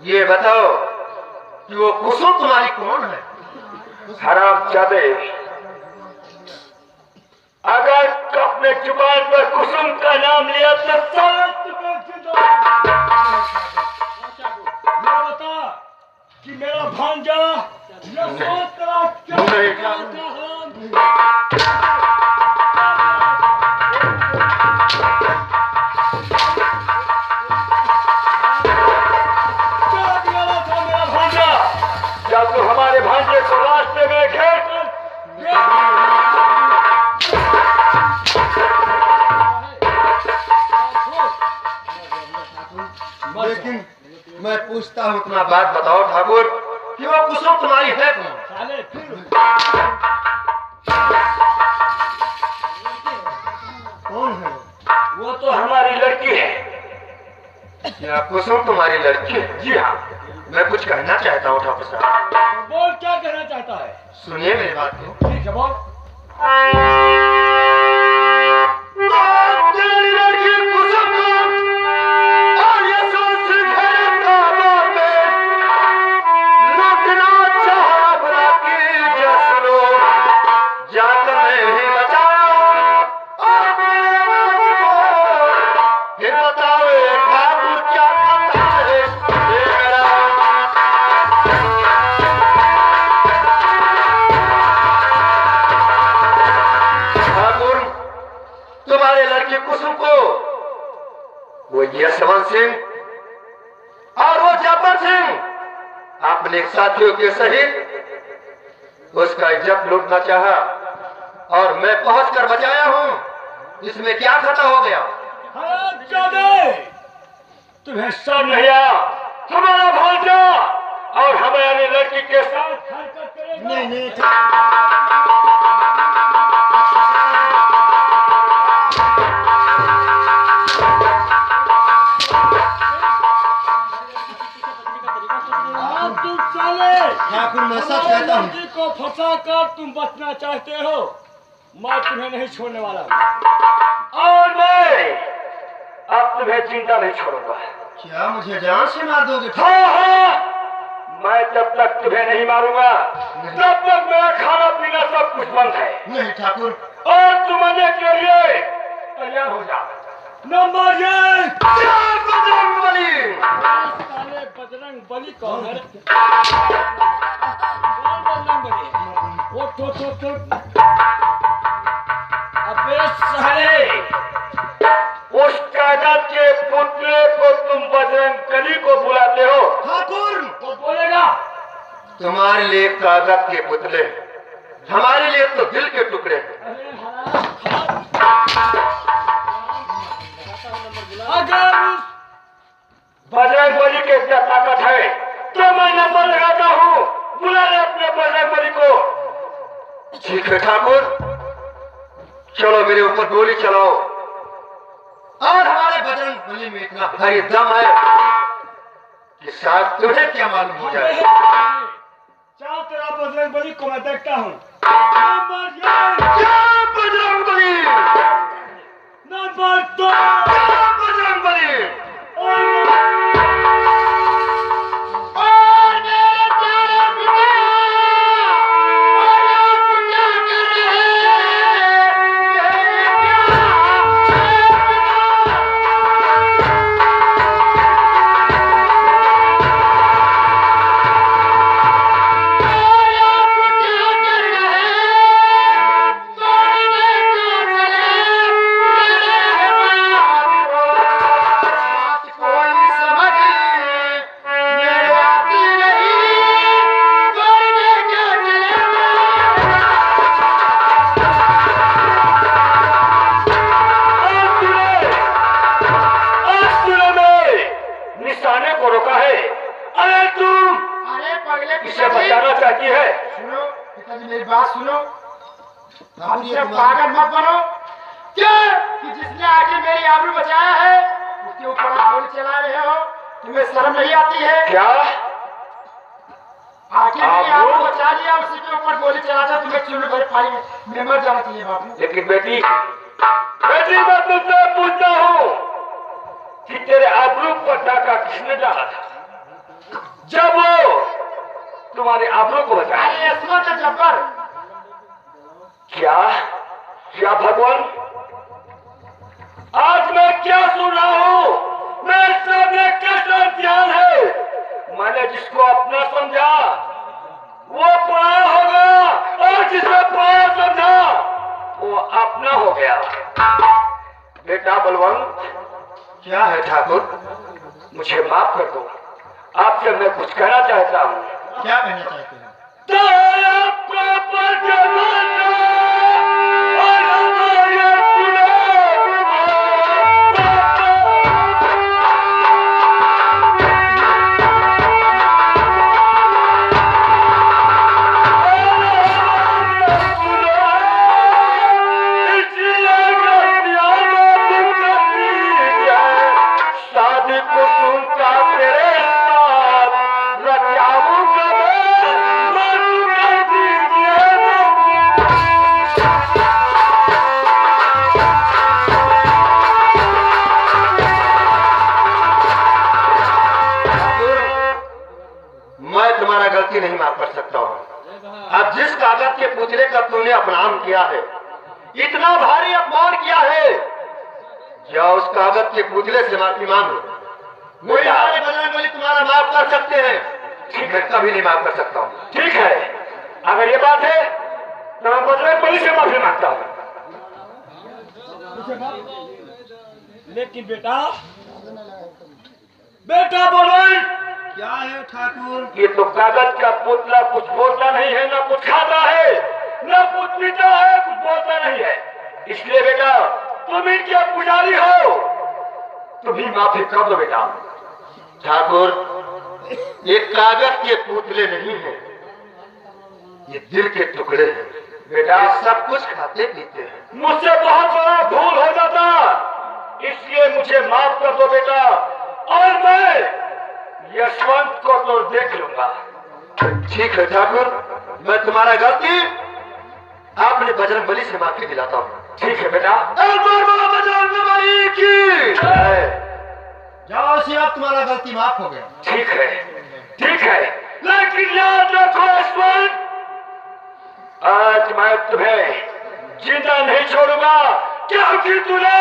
ये बताओ कि वो कुसुम तुम्हारी कौन है? हरामजादे, अगर अपने जुबान पर कुसुम का नाम लिया तो साला तुम्हें जिंदा ये बता कि मेरा भांजा जब तो हमारे भांजे को रास्ते में घेर कर लेकिन मैं पूछता हूँ, इतना बात बताओ ठाकुर कि वो कुसुम तुम्हारी है कौन? कौन है? वो तो हमारी लड़की है। क्या कुसुम तुम्हारी लड़की है? जी हाँ। मैं कुछ कहना चाहता हूँ ठाकुर साहब। बोल, क्या कहना चाहता है? सुनिए मेरी बात को। ठीक है, बोल। कुसुम को वो यशवंत सिंह और वो जब्बर सिंह अपने साथियों के सहित उसका इज्जत लूटना चाहा और मैं पहुंच कर बचाया हूं। इसमें क्या खता हो गया? तुम्हें सब नहीं आया? हमारा भांजा और हमारी लड़की के साथ हरकत करेगा? नहीं ठाकुर, मैं सच कहता हूँ। लड़की को फंसा कर तुम बचना चाहते हो, मैं तुम्हें नहीं छोड़ने वाला हूँ और मैं अब तुम्हें जिंदा नहीं छोड़ूंगा। क्या मुझे जान से मार दोगे? हाँ, मैं जब तक तुम्हें नहीं मारूंगा तब तक मेरा खाना पीना सब कुछ बंद है। नहीं ठाकुर। और तुम आने के लिए तैयार हो जा। नंबर 1 बजरंग बली। बजरंग बली कौन है? बजरंग बली है? उठ। अबे साले, उस कागज के पुतले को तुम बजरंग बली को बुलाते हो? ठाकुर, वो बोलेगा तुम्हारे लिए कागज के पुतले, हमारे लिए तो दिल के टुकड़े। अगर उस बजरंग बली के क्या ताकत है तो मैं नंबर लगाता हूँ, बुला ले अपने बजरंग बली को। ठीक है ठाकुर, चलो मेरे ऊपर गोली चलाओ। और हमारे बजरंग बली में इतना भारी दम है कि शायद तुझे क्या मालूम हो जाए। चल, तेरा बजरंग बली को मैं देखता हूँ। बजरंग बली। नंबर 2 बजरंग बली। पागल मत बनो क्या कि जिसने आगे मेरी आबरू बचाया है उसके ऊपर गोली चला रहे हो? तुम्हें शर्म नहीं आती है क्या? आगे मेरी आबरू बचा लिया, उसी के ऊपर गोली चलाता, तुम्हें चुन भर फाड़ी में मर जाना चाहिए बाबू। लेकिन बेटी मैं तुमसे पूछता हूँ कि तेरे आबरू पर डाका किसने डाला था? जब वो तुम्हारे आबरू को बचाया। अरे यशवंत जब्बर, क्या क्या भगवान, आज मैं क्या सुन रहा हूं? मैं सामने कैसा ध्यान है। मैंने जिसको अपना समझा वो पराया होगा, और जिसे पराया समझा वो अपना हो गया। बेटा बलवंत, क्या है ठाकुर? मुझे माफ कर दो, आपसे मैं कुछ कहना चाहता हूँ। क्या कहना चाहते हैं? नहीं माफ कर सकता हूँ। अब जिस कागज के पुतले का तूने अपमान किया है, इतना भारी अपमान किया है, या उस कागज के पुतले से माफी मांगो। कोई हमारे बजरंगबली तुम्हारा माफ कर सकते हैं, ठीक है, कभी नहीं माफ कर सकता हूँ। ठीक है, अगर ये बात है तो मैं बजरंगबली से माफी मांगता हूँ। लेकिन बेटा बोलो, क्या है ठाकुर? ये तो कागज का पुतला कुछ बोलता नहीं है, ना कुछ खाता है, ना कुछ पीता है, कुछ बोलता नहीं है। इसलिए बेटा तुम इनके पुजारी हो, तुम ही माफी कर दो बेटा। ठाकुर, ये कागज के पुतले नहीं है, ये दिल के टुकड़े हैं। बेटा ये सब कुछ खाते पीते हैं। मुझसे बहुत बड़ा भूल हो जाता, इसलिए मुझे माफ कर दो बेटा, और मैं यशवंत को तो देख लूंगा। ठीक है ठाकुर, मैं तुम्हारा गलती आपने बजरंगबली से माफी दिलाता हूँ। ठीक है बेटा। बजरंगबली की जाओ से अब तुम्हारा गलती माफ हो गया। ठीक है, ठीक है, लेकिन याद रखो यशवंत, आज मैं तुम्हें जिंदा नहीं छोड़ूंगा, क्योंकि तूने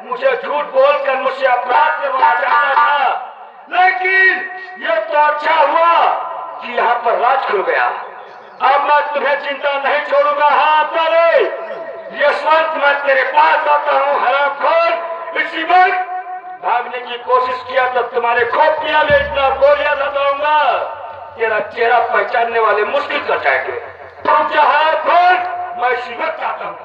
मुझे झूठ बोलकर मुझसे अपराध से बचा था। लेकिन ये तो अच्छा हुआ कि यहाँ पर राज खुल गया। अब मैं तुम्हें चिंता नहीं छोड़ूंगा। हाँ तेरे यशवंत, मैं तेरे पास आता हूँ हरामखोर। इसी वक्त भागने की कोशिश किया तो तुम्हारे खोपड़िया में इतना गोलियां लगाऊंगा, तेरा चेहरा पहचानने वाले मुश्किल कर जाएंगे। तुम जहाँ खोल, मैं इसी वक्त आता हूँ।